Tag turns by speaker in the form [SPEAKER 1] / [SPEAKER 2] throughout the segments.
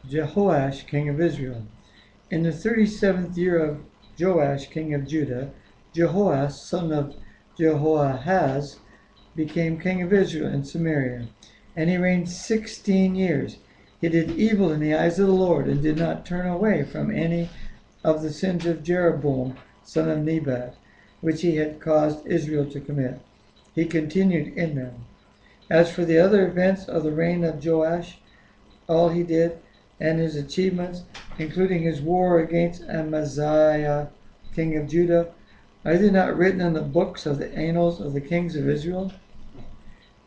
[SPEAKER 1] Jehoash, king of Israel. In the 37th year of Joash, king of Judah, Jehoash, son of Jehoahaz, became king of Israel in Samaria, and he reigned 16 years. He did evil in the eyes of the Lord, and did not turn away from any of the sins of Jeroboam, son of Nebat, which he had caused Israel to commit. He continued in them. As for the other events of the reign of Joash, all he did, and his achievements, including his war against Amaziah, king of Judah, are they not written in the books of the annals of the kings of Israel?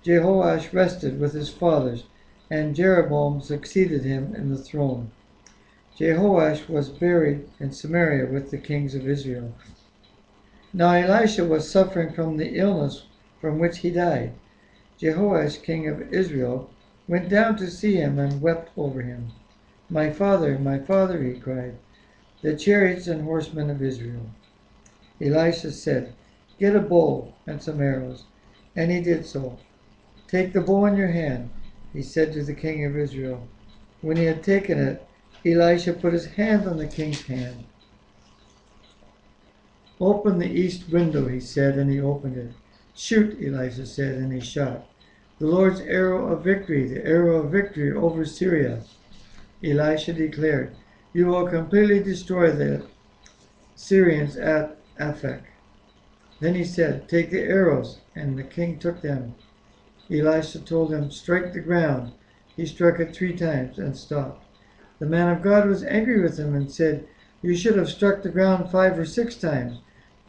[SPEAKER 1] Jehoash rested with his fathers, and Jeroboam succeeded him in the throne. Jehoash was buried in Samaria with the kings of Israel. Now Elisha was suffering from the illness from which he died. Jehoash, king of Israel, went down to see him and wept over him. My father, he cried, the chariots and horsemen of Israel. Elisha said, get a bow and some arrows. And he did so. Take the bow in your hand, he said to the king of Israel. When he had taken it, Elisha put his hand on the king's hand. Open the east window, he said, and he opened it. Shoot, Elisha said, and he shot. The Lord's arrow of victory, the arrow of victory over Syria. Elisha declared, you will completely destroy the Syrians at Aphek. Then he said, take the arrows, and the king took them. Elisha told him, strike the ground. He struck it 3 times and stopped. The man of God was angry with him and said, you should have struck the ground 5 or 6 times.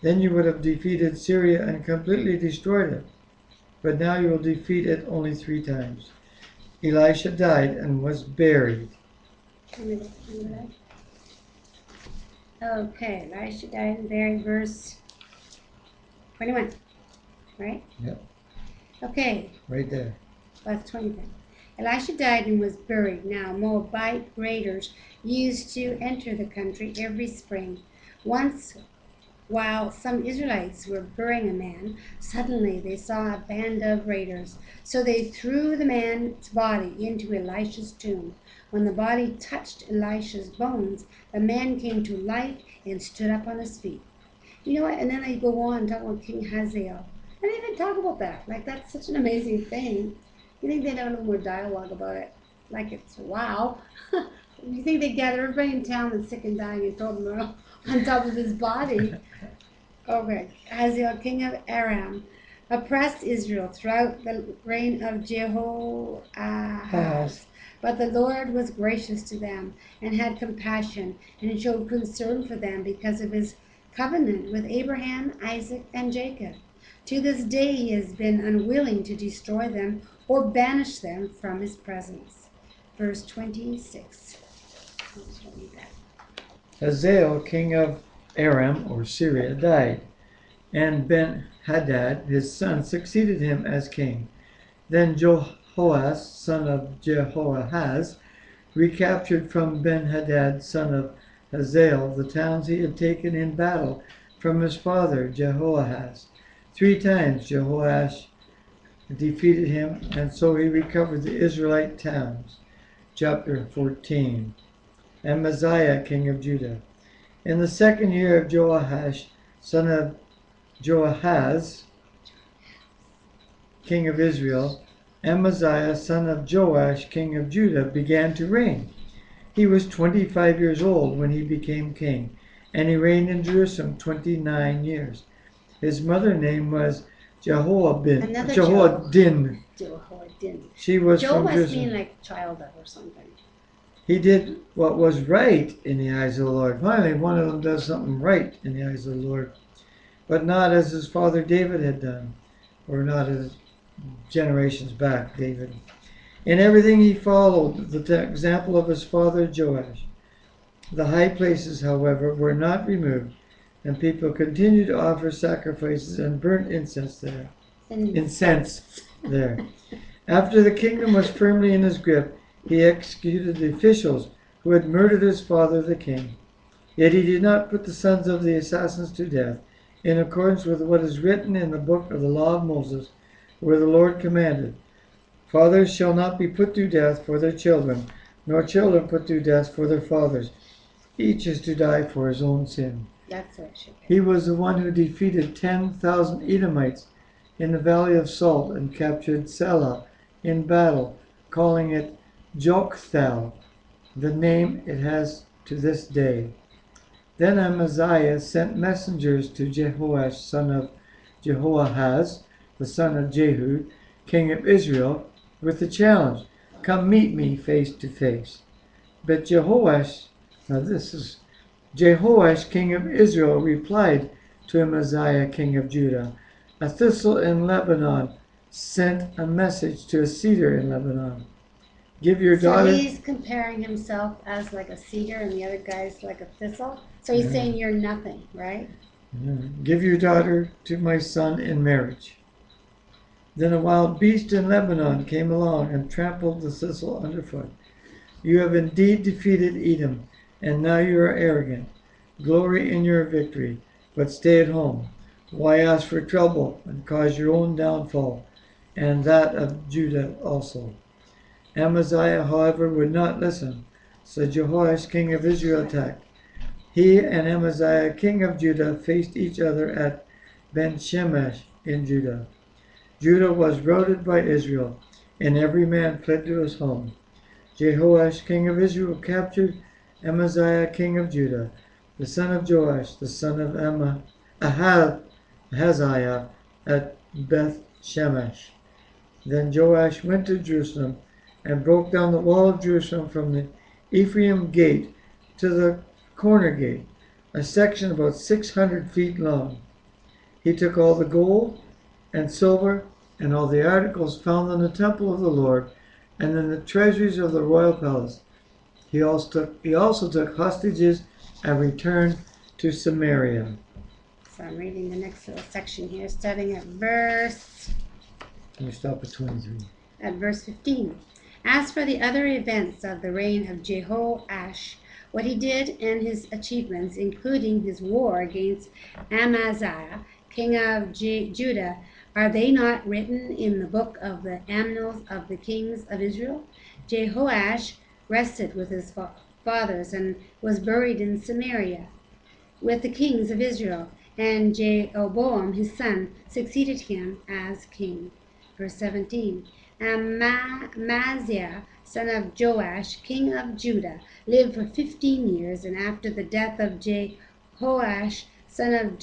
[SPEAKER 1] Then you would have defeated Syria and completely destroyed it. But now you will defeat it only 3 times. Elisha died and was buried.
[SPEAKER 2] Okay, Elisha died and buried, verse 21, right?
[SPEAKER 1] Yep.
[SPEAKER 2] Okay.
[SPEAKER 1] Right there.
[SPEAKER 2] That's 20 then. Elisha died and was buried. Now Moabite raiders used to enter the country every spring. Once, while some Israelites were burying a man, suddenly they saw a band of raiders. So they threw the man's body into Elisha's tomb. When the body touched Elisha's bones, the man came to life and stood up on his feet. You know what? And then they go on and talk about King Hazael. I didn't even talk about that. Like, that's such an amazing thing. You think they'd have a little more dialogue about it? Like, it's wow. You think they'd gather everybody in town that's sick and dying and throw them on top of his body? Okay. Hazael, king of Aram, oppressed Israel throughout the reign of Jehoahaz. But the Lord was gracious to them and had compassion and showed concern for them because of his covenant with Abraham, Isaac, and Jacob. To this day he has been unwilling to destroy them or banish them from his presence. Verse 26.
[SPEAKER 1] Hazael, king of Aram, or Syria, died, and Ben-Hadad, his son, succeeded him as king. Then Jehoash, son of Jehoahaz, recaptured from Ben-Hadad, son of Hazael, the towns he had taken in battle from his father Jehoahaz. 3 times Jehoash defeated him, and so he recovered the Israelite towns. Chapter 14. Amaziah, king of Judah. In the 2nd year of Joash, son of Joahaz, king of Israel, Amaziah, son of Joash, king of Judah, began to reign. He was 25 years old when he became king, and he reigned in Jerusalem 29 years. His mother's name was Jehoadin. She was
[SPEAKER 2] Joe
[SPEAKER 1] from
[SPEAKER 2] must
[SPEAKER 1] Jerusalem.
[SPEAKER 2] mean like child of or something.
[SPEAKER 1] He did what was right in the eyes of the Lord. Finally, one of them does something right in the eyes of the Lord, but not as his father David had done, or not as generations back, David. In everything he followed the example of his father Joash. The high places, however, were not removed, and people continued to offer sacrifices and burnt incense there. After the kingdom was firmly in his grip, he executed the officials who had murdered his father the king. Yet he did not put the sons of the assassins to death, in accordance with what is written in the book of the law of Moses, where the Lord commanded, fathers shall not be put to death for their children, nor children put to death for their fathers. Each is to die for his own sin.
[SPEAKER 2] That's what it should be.
[SPEAKER 1] He was the one who defeated 10,000 Edomites in the Valley of Salt and captured Selah in battle, calling it Jokthal, the name it has to this day. Then Amaziah sent messengers to Jehoash, son of Jehoahaz, the son of Jehu, king of Israel, with the challenge, "Come meet me face to face." But Jehoash, king of Israel, replied to Amaziah, king of Judah, "A thistle in Lebanon sent a message to a cedar in Lebanon. Give your daughter..."
[SPEAKER 2] So he's comparing himself as like a cedar and the other guy's like a thistle. So he's saying you're nothing, right?
[SPEAKER 1] "Give your daughter to my son in marriage." Then a wild beast in Lebanon came along and trampled the thistle underfoot. "You have indeed defeated Edom, and now you are arrogant. Glory in your victory, but stay at home. Why ask for trouble and cause your own downfall, and that of Judah also?" Amaziah, however, would not listen, so Jehoash, king of Israel, attacked. He and Amaziah, king of Judah, faced each other at Ben-Shemesh in Judah. Judah was routed by Israel, and every man fled to his home. Jehoash, king of Israel, captured Amaziah, king of Judah, the son of Joash, the son of Ahaziah, at Beth-Shemesh. Then Joash went to Jerusalem and broke down the wall of Jerusalem from the Ephraim gate to the corner gate, a section about 600 feet long. He took all the gold and silver and all the articles found in the temple of the Lord and in the treasuries of the royal palace. He also took hostages and returned to Samaria.
[SPEAKER 2] So I'm reading the next little section here, starting at verse...
[SPEAKER 1] Can you stop at 23?
[SPEAKER 2] At verse 15. As for the other events of the reign of Jehoash, what he did and his achievements, including his war against Amaziah, king of Judah, are they not written in the book of the annals of the kings of Israel? Jehoash rested with his fathers and was buried in Samaria with the kings of Israel, and Jeroboam his son succeeded him as king. Verse 17. Amaziah, son of Joash, king of Judah, lived for 15 years, and after the death of Jehoash, son of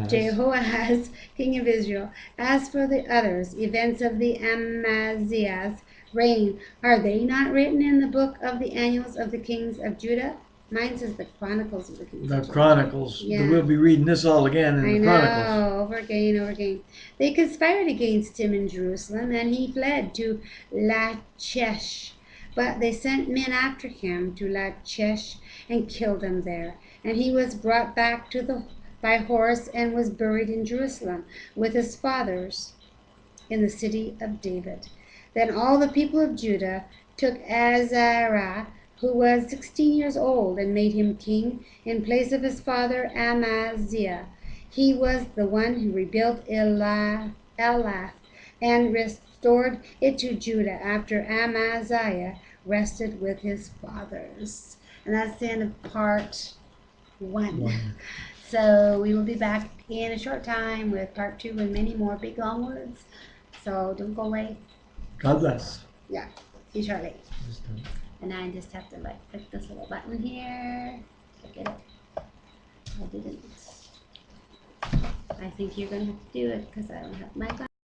[SPEAKER 2] Jehoahaz, king of Israel. As for the others, events of the Amaziah's reign, are they not written in the book of the annals of the kings of Judah? Mine says the Chronicles of the Kings of Judah.
[SPEAKER 1] Chronicles.
[SPEAKER 2] Yeah.
[SPEAKER 1] We'll be reading this all again in the Chronicles.
[SPEAKER 2] I know, over again. They conspired against him in Jerusalem, and he fled to Lachish. But they sent men after him to Lachish and killed him there. And he was brought back by horse and was buried in Jerusalem with his fathers in the city of David. Then all the people of Judah took Azariah, who was 16 years old, and made him king in place of his father Amaziah. He was the one who rebuilt Elath and restored it to Judah after Amaziah rested with his fathers. And that's the end of part 1. So we will be back in a short time with part 2 and many more big long words. So don't go away.
[SPEAKER 1] God bless.
[SPEAKER 2] Yeah, see you shortly. And I just have to click this little button here. Get it? I didn't. I think you're going to have to do it because I don't have my